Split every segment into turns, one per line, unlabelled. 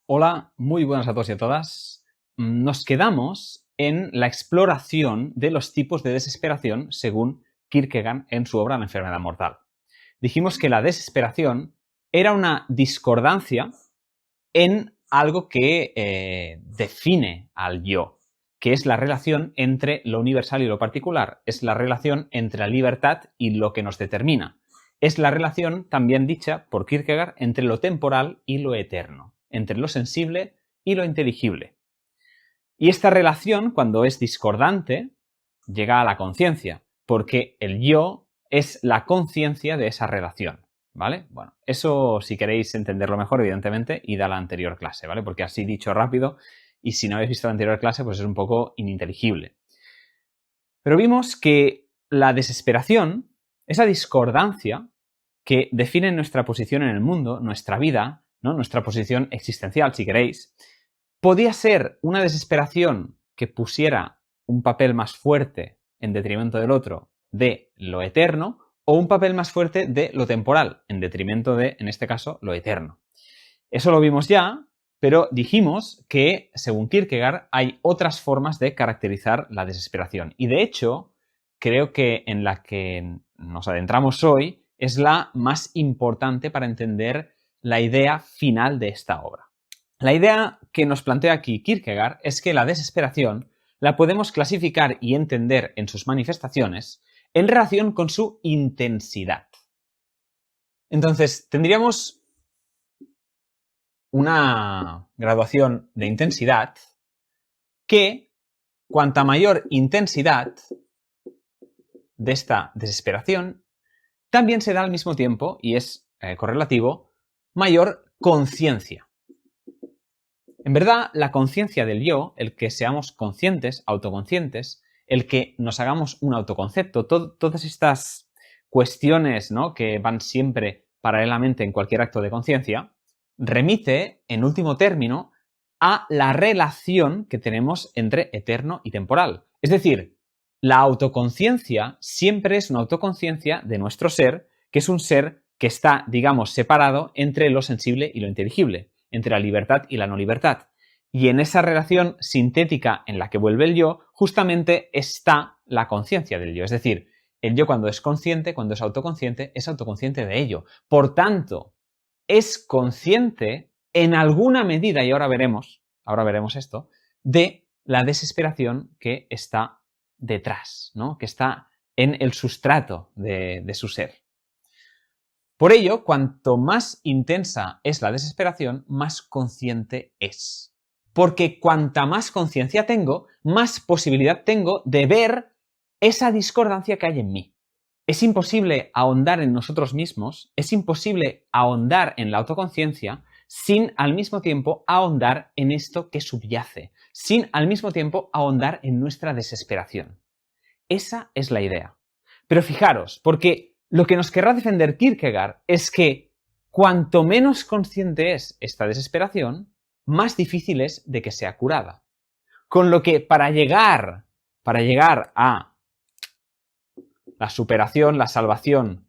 Hola, muy buenas a todos y a todas. Nos quedamos en la exploración de los tipos de desesperación según Kierkegaard en su obra La enfermedad mortal. Dijimos que la desesperación era una discordancia en algo que define al yo, que es la relación entre lo universal y lo particular, es la relación entre la libertad y lo que nos determina. Es la relación también dicha por Kierkegaard entre lo temporal y lo eterno, entre lo sensible y lo inteligible. Y esta relación, cuando es discordante, llega a la conciencia, porque el yo es la conciencia de esa relación, ¿vale? Bueno, eso si queréis entenderlo mejor, evidentemente, id a la anterior clase, ¿vale? Porque así dicho rápido, y si no habéis visto la anterior clase, pues es un poco ininteligible. Pero vimos que la desesperación, esa discordancia que define nuestra posición en el mundo, nuestra vida, ¿no? Nuestra posición existencial, si queréis, podía ser una desesperación que pusiera un papel más fuerte en detrimento del otro de lo eterno o un papel más fuerte de lo temporal en detrimento de, en este caso, lo eterno. Eso lo vimos ya, pero dijimos que, según Kierkegaard, hay otras formas de caracterizar la desesperación. Y de hecho, creo que en la que nos adentramos hoy es la más importante para entender la idea final de esta obra. La idea que nos plantea aquí Kierkegaard es que la desesperación la podemos clasificar y entender en sus manifestaciones en relación con su intensidad. Entonces, tendríamos una graduación de intensidad que, cuanta mayor intensidad de esta desesperación, también se da al mismo tiempo, y es correlativo, mayor conciencia. En verdad, la conciencia del yo, el que seamos conscientes, autoconscientes, el que nos hagamos un autoconcepto, todas estas cuestiones, ¿no?, que van siempre paralelamente en cualquier acto de conciencia, remite, en último término, a la relación que tenemos entre eterno y temporal. Es decir, la autoconciencia siempre es una autoconciencia de nuestro ser, que es un ser que está, digamos, separado entre lo sensible y lo inteligible, entre la libertad y la no libertad. Y en esa relación sintética en la que vuelve el yo, justamente está la conciencia del yo. Es decir, el yo cuando es consciente, cuando es autoconsciente de ello. Por tanto, es consciente en alguna medida, y ahora veremos esto, de la desesperación que está detrás, ¿no?, que está en el sustrato de su ser. Por ello, cuanto más intensa es la desesperación, más consciente es. Porque cuanta más conciencia tengo, más posibilidad tengo de ver esa discordancia que hay en mí. Es imposible ahondar en nosotros mismos, es imposible ahondar en la autoconciencia sin al mismo tiempo ahondar en esto que subyace, sin al mismo tiempo ahondar en nuestra desesperación. Esa es la idea. Pero fijaros, porque lo que nos querrá defender Kierkegaard es que cuanto menos consciente es esta desesperación, más difícil es de que sea curada. Con lo que para llegar a la superación, la salvación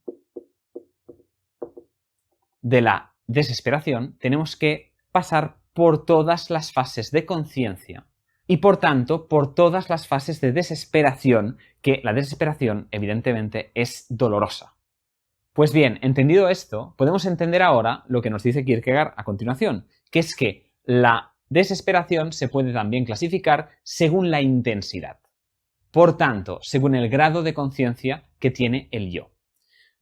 de la desesperación, tenemos que pasar por todas las fases de conciencia y, por tanto, por todas las fases de desesperación, que la desesperación, evidentemente, es dolorosa. Pues bien, entendido esto, podemos entender ahora lo que nos dice Kierkegaard a continuación, que es que la desesperación se puede también clasificar según la intensidad. Por tanto, según el grado de conciencia que tiene el yo.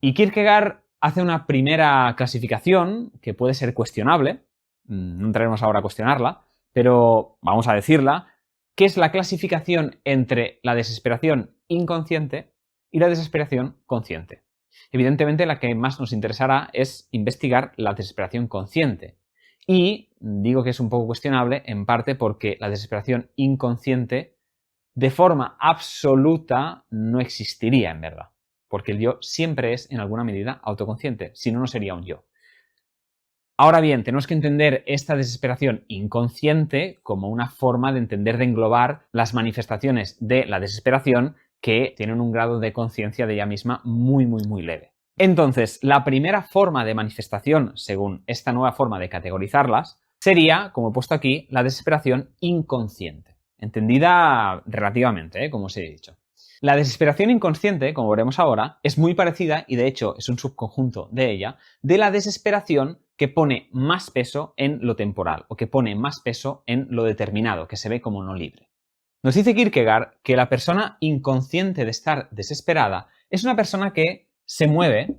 Y Kierkegaard hace una primera clasificación que puede ser cuestionable, no entraremos ahora a cuestionarla, pero vamos a decirla, que es la clasificación entre la desesperación inconsciente y la desesperación consciente. Evidentemente, la que más nos interesará es investigar la desesperación consciente. Y digo que es un poco cuestionable, en parte porque la desesperación inconsciente, de forma absoluta, no existiría en verdad. Porque el yo siempre es, en alguna medida, autoconsciente. Si no, no sería un yo. Ahora bien, tenemos que entender esta desesperación inconsciente como una forma de entender, de englobar las manifestaciones de la desesperación que tienen un grado de conciencia de ella misma muy, muy, muy leve. Entonces, la primera forma de manifestación, según esta nueva forma de categorizarlas, sería, como he puesto aquí, la desesperación inconsciente. Entendida relativamente, como os he dicho. La desesperación inconsciente, como veremos ahora, es muy parecida, y de hecho es un subconjunto de ella, de la desesperación que pone más peso en lo temporal, o que pone más peso en lo determinado, que se ve como no libre. Nos dice Kierkegaard que la persona inconsciente de estar desesperada es una persona que se mueve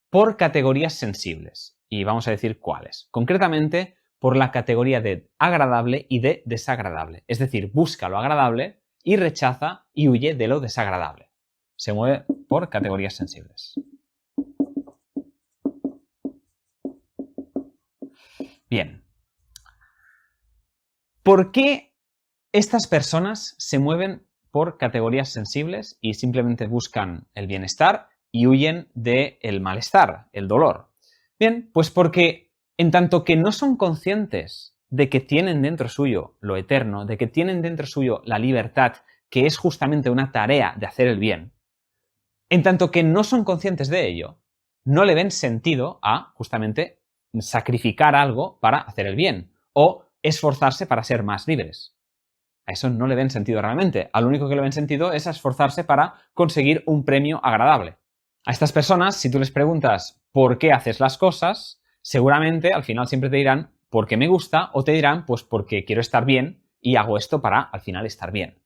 por categorías sensibles. Y vamos a decir cuáles. Concretamente, por la categoría de agradable y de desagradable. Es decir, busca lo agradable y rechaza y huye de lo desagradable. Se mueve por categorías sensibles. Bien. ¿Por qué estas personas se mueven por categorías sensibles y simplemente buscan el bienestar y huyen del malestar, el dolor? Bien, pues porque en tanto que no son conscientes de que tienen dentro suyo lo eterno, de que tienen dentro suyo la libertad, que es justamente una tarea de hacer el bien, en tanto que no son conscientes de ello, no le ven sentido a justamente sacrificar algo para hacer el bien o esforzarse para ser más libres. A eso no le ven sentido realmente. Al único que le ven sentido es a esforzarse para conseguir un premio agradable. A estas personas, si tú les preguntas por qué haces las cosas, seguramente al final siempre te dirán porque me gusta o te dirán pues porque quiero estar bien y hago esto para al final estar bien.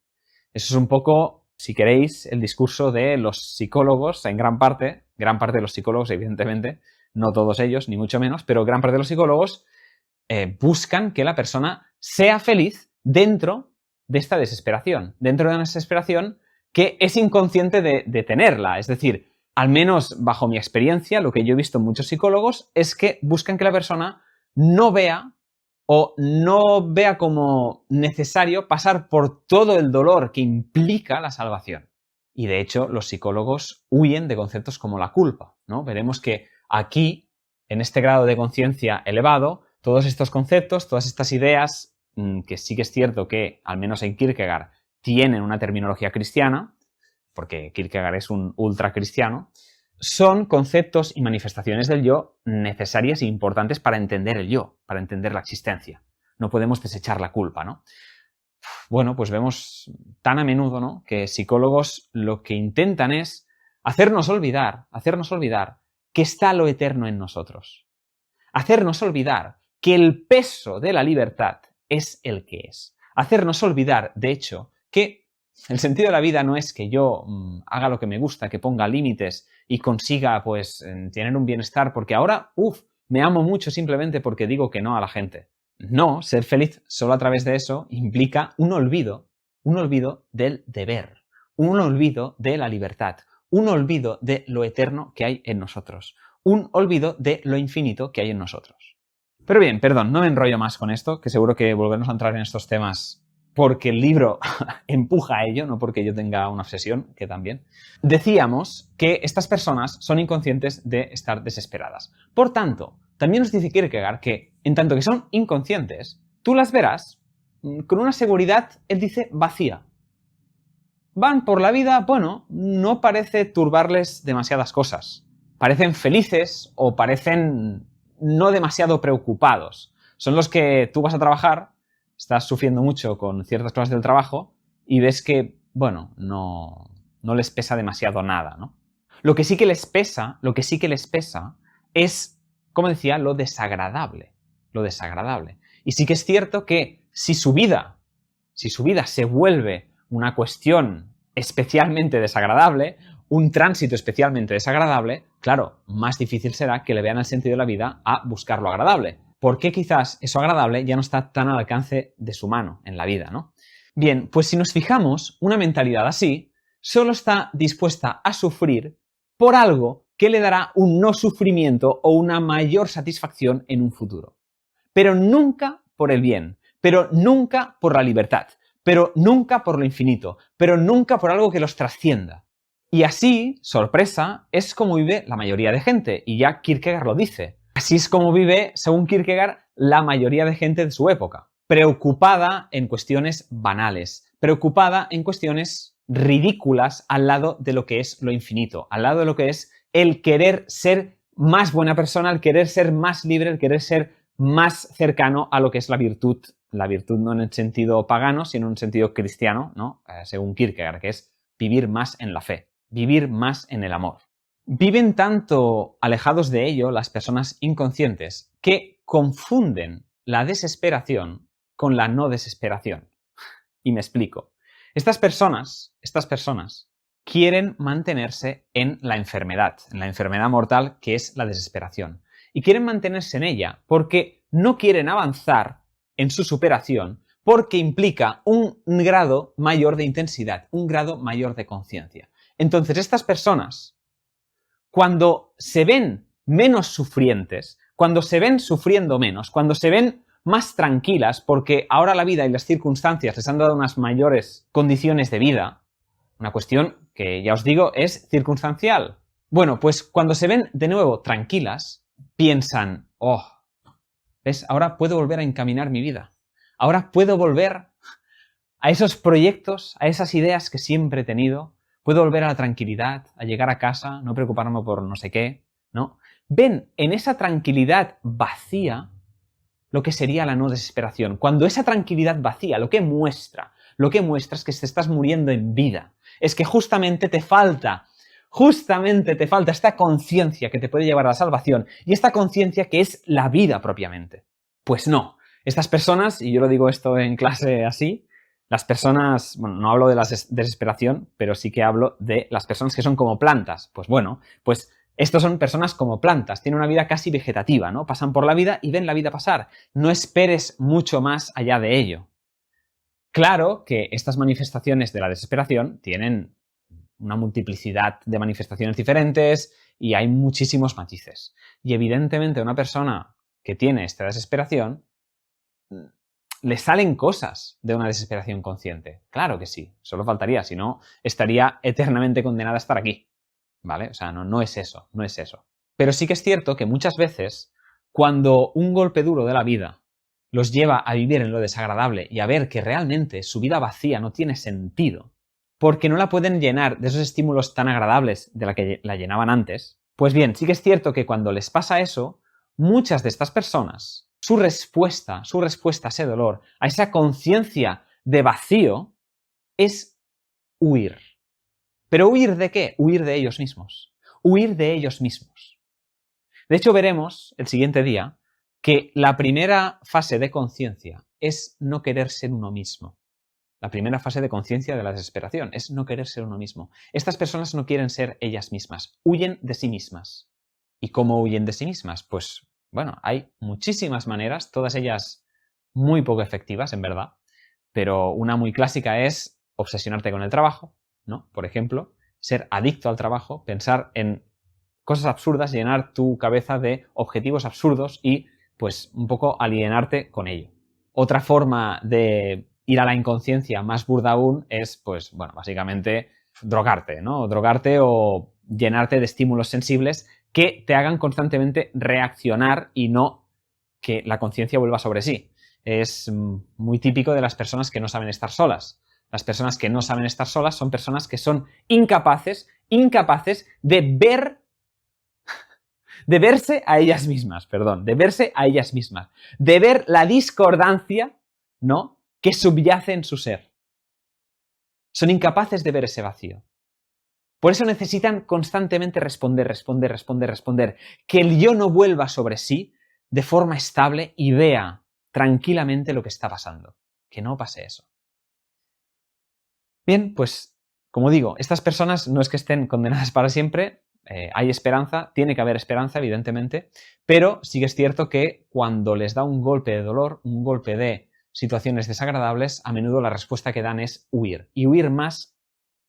Eso es un poco, si queréis, el discurso de los psicólogos en gran parte de los psicólogos, evidentemente, no todos ellos, ni mucho menos, pero gran parte de los psicólogos buscan que la persona sea feliz dentro de esta desesperación, dentro de una desesperación que es inconsciente de tenerla. Es decir, al menos bajo mi experiencia, lo que yo he visto en muchos psicólogos es que buscan que la persona no vea o no vea como necesario pasar por todo el dolor que implica la salvación. Y de hecho, los psicólogos huyen de conceptos como la culpa, ¿no? Veremos que aquí, en este grado de conciencia elevado, todos estos conceptos, todas estas ideas, que sí que es cierto que, al menos en Kierkegaard, tienen una terminología cristiana, porque Kierkegaard es un ultracristiano, son conceptos y manifestaciones del yo necesarias e importantes para entender el yo, para entender la existencia. No podemos desechar la culpa, ¿no? Bueno, pues vemos tan a menudo, ¿no?, que psicólogos lo que intentan es hacernos olvidar que está lo eterno en nosotros. Hacernos olvidar que el peso de la libertad es el que es. Hacernos olvidar, de hecho, que el sentido de la vida no es que yo haga lo que me gusta, que ponga límites y consiga, pues, tener un bienestar, porque ahora, me amo mucho simplemente porque digo que no a la gente. No, ser feliz solo a través de eso implica un olvido del deber, un olvido de la libertad, un olvido de lo eterno que hay en nosotros, un olvido de lo infinito que hay en nosotros. Pero bien, perdón, no me enrollo más con esto, que seguro que volveremos a entrar en estos temas porque el libro empuja a ello, no porque yo tenga una obsesión, que también. Decíamos que estas personas son inconscientes de estar desesperadas. Por tanto, también nos dice Kierkegaard que, en tanto que son inconscientes, tú las verás con una seguridad, él dice, vacía. Van por la vida, bueno, no parece turbarles demasiadas cosas. Parecen felices o parecen no demasiado preocupados. Son los que tú vas a trabajar, estás sufriendo mucho con ciertas cosas del trabajo y ves que, bueno, no les pesa demasiado nada, ¿no? Lo que sí que les pesa es, como decía, lo desagradable. Y sí que es cierto que si su vida se vuelve una cuestión especialmente desagradable, un tránsito especialmente desagradable, claro, más difícil será que le vean el sentido de la vida a buscar lo agradable. Porque quizás eso agradable ya no está tan al alcance de su mano en la vida, ¿no? Bien, pues si nos fijamos, una mentalidad así solo está dispuesta a sufrir por algo que le dará un no sufrimiento o una mayor satisfacción en un futuro. Pero nunca por el bien, pero nunca por la libertad, pero nunca por lo infinito, pero nunca por algo que los trascienda. Y así, sorpresa, es como vive la mayoría de gente, y ya Kierkegaard lo dice. Así es como vive, según Kierkegaard, la mayoría de gente de su época. Preocupada en cuestiones banales, preocupada en cuestiones ridículas al lado de lo que es lo infinito, al lado de lo que es el querer ser más buena persona, el querer ser más libre, el querer ser más cercano a lo que es la virtud no en el sentido pagano, sino en el sentido cristiano, ¿no? Según Kierkegaard, que es vivir más en la fe, vivir más en el amor. Viven tanto alejados de ello las personas inconscientes que confunden la desesperación con la no desesperación. Y me explico. Estas personas quieren mantenerse en la enfermedad mortal que es la desesperación. Y quieren mantenerse en ella porque no quieren avanzar en su superación porque implica un grado mayor de intensidad, un grado mayor de conciencia. Entonces, estas personas, cuando se ven menos sufrientes, cuando se ven sufriendo menos, cuando se ven más tranquilas porque ahora la vida y las circunstancias les han dado unas mayores condiciones de vida, una cuestión que ya os digo es circunstancial. Bueno, pues cuando se ven de nuevo tranquilas, piensan, oh, ¿ves? Ahora puedo volver a encaminar mi vida. Ahora puedo volver a esos proyectos, a esas ideas que siempre he tenido. Puedo volver a la tranquilidad, a llegar a casa, no preocuparme por no sé qué, ¿no? Ven en esa tranquilidad vacía lo que sería la no desesperación. Cuando esa tranquilidad vacía lo que muestra es que te estás muriendo en vida. Es que justamente te falta esta conciencia que te puede llevar a la salvación y esta conciencia que es la vida propiamente. Pues no. Estas personas, y yo lo digo esto en clase así, las personas, bueno, no hablo de la desesperación, pero sí que hablo de las personas que son como plantas. Pues bueno, pues estos son personas como plantas, tienen una vida casi vegetativa, ¿no? Pasan por la vida y ven la vida pasar. No esperes mucho más allá de ello. Claro que estas manifestaciones de la desesperación tienen una multiplicidad de manifestaciones diferentes y hay muchísimos matices. Y evidentemente una persona que tiene esta desesperación le salen cosas de una desesperación consciente. Claro que sí, solo faltaría, si no estaría eternamente condenada a estar aquí. ¿Vale? O sea, no es eso, no es eso. Pero sí que es cierto que muchas veces, cuando un golpe duro de la vida los lleva a vivir en lo desagradable y a ver que realmente su vida vacía no tiene sentido, porque no la pueden llenar de esos estímulos tan agradables de la que la llenaban antes, pues bien, sí que es cierto que cuando les pasa eso, muchas de estas personas, su respuesta a ese dolor, a esa conciencia de vacío, es huir. ¿Pero huir de qué? Huir de ellos mismos. Huir de ellos mismos. De hecho, veremos el siguiente día que la primera fase de conciencia es no querer ser uno mismo. La primera fase de conciencia de la desesperación es no querer ser uno mismo. Estas personas no quieren ser ellas mismas, huyen de sí mismas. ¿Y cómo huyen de sí mismas? Pues, bueno, hay muchísimas maneras, todas ellas muy poco efectivas, en verdad, pero una muy clásica es obsesionarte con el trabajo, ¿no? Por ejemplo, ser adicto al trabajo, pensar en cosas absurdas, llenar tu cabeza de objetivos absurdos y, pues, un poco alienarte con ello. Otra forma de ir a la inconsciencia más burda aún es, pues, bueno, básicamente drogarte, ¿no? Drogarte o llenarte de estímulos sensibles que te hagan constantemente reaccionar y no que la conciencia vuelva sobre sí. Es muy típico de las personas que no saben estar solas. Las personas que no saben estar solas son personas que son incapaces de verse a ellas mismas, de ver la discordancia, ¿no?, que subyace en su ser. Son incapaces de ver ese vacío. Por eso necesitan constantemente responder. Que el yo no vuelva sobre sí de forma estable y vea tranquilamente lo que está pasando. Que no pase eso. Bien, pues, como digo, estas personas no es que estén condenadas para siempre, hay esperanza, tiene que haber esperanza, evidentemente, pero sí que es cierto que cuando les da un golpe de dolor, un golpe de situaciones desagradables, a menudo la respuesta que dan es huir, y huir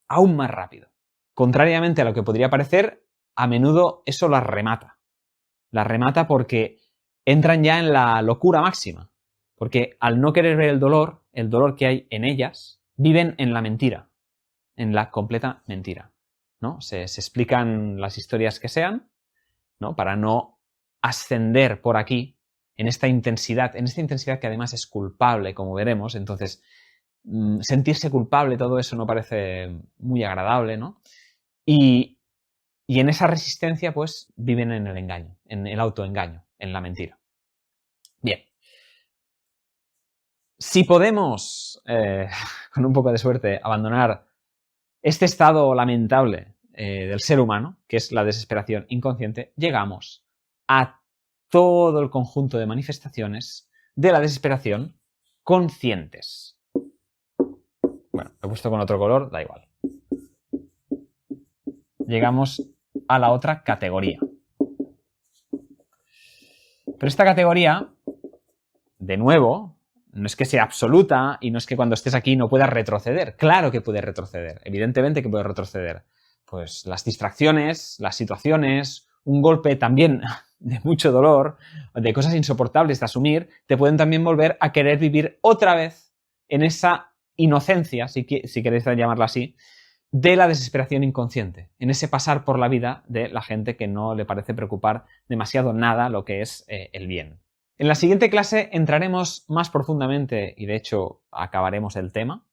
aún más rápido. Contrariamente a lo que podría parecer, a menudo eso las remata. Las remata porque entran ya en la locura máxima. Porque al no querer ver el dolor que hay en ellas, viven en la mentira, en la completa mentira, ¿no? Se explican las historias que sean, ¿no?, para no ascender por aquí en esta intensidad que además es culpable, como veremos. Entonces, sentirse culpable, todo eso no parece muy agradable, ¿no? Y en esa resistencia, pues, viven en el engaño, en el autoengaño, en la mentira. Bien. Si podemos, con un poco de suerte, abandonar este estado lamentable del ser humano, que es la desesperación inconsciente, llegamos a todo el conjunto de manifestaciones de la desesperación conscientes. Bueno, lo he puesto con otro color, da igual. Llegamos a la otra categoría. Pero esta categoría, de nuevo, no es que sea absoluta y no es que cuando estés aquí no puedas retroceder. Claro que puedes retroceder, evidentemente que puedes retroceder. Pues las distracciones, las situaciones, un golpe también de mucho dolor, de cosas insoportables de asumir, te pueden también volver a querer vivir otra vez en esa inocencia, si queréis llamarla así, de la desesperación inconsciente, en ese pasar por la vida de la gente que no le parece preocupar demasiado nada lo que es el bien. En la siguiente clase entraremos más profundamente, y de hecho acabaremos el tema,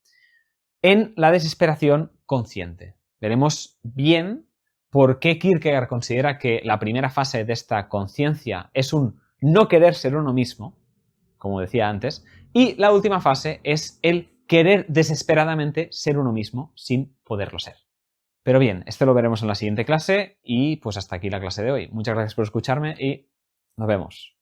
en la desesperación consciente. Veremos bien por qué Kierkegaard considera que la primera fase de esta conciencia es un no querer ser uno mismo, como decía antes, y la última fase es el querer desesperadamente ser uno mismo sin poderlo ser. Pero bien, esto lo veremos en la siguiente clase y pues hasta aquí la clase de hoy. Muchas gracias por escucharme y nos vemos.